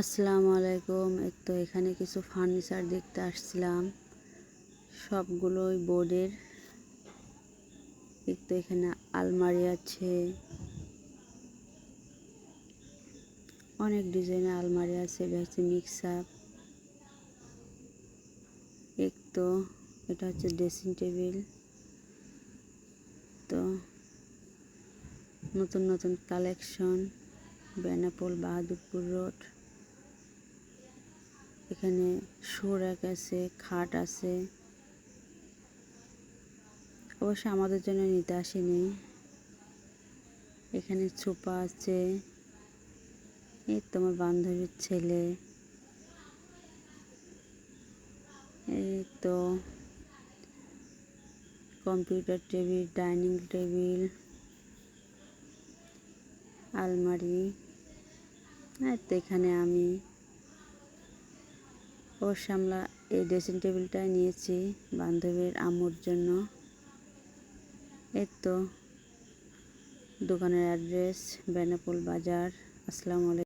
আসসালামু আলাইকুম। তো এখানে কিছু ফার্নিচার দেখতে আসছিলাম, সবগুলোই বোর্ডের। তো এখানে আলমারি আছে, অনেক ডিজাইনের আলমারি আছে। এটা হচ্ছে মিক্সার। তো এটা হচ্ছে ড্রেসিং টেবিল। তো নতুন নতুন কালেকশন, বেনাপোল বাহাদুরপুর রোড। এখানে শো র্যাক আছে, খাট আছে। অবশ্য আমাদের জন্য নিতে আসেনি। এখানে সোফা আছে। এই তোমার বান্ধবীর ছেলে। এই তো কম্পিউটার টেবিল, ডাইনিং টেবিল, আলমারি। তো এখানে আমি অবশ্য আমরা এই ড্রেসিং টেবিলটাই নিয়েছি বান্ধবীর আম্মুর জন্য। তো দোকানের অ্যাড্রেস বেনাপোল বাজার। আসসালামু আলাইকুম।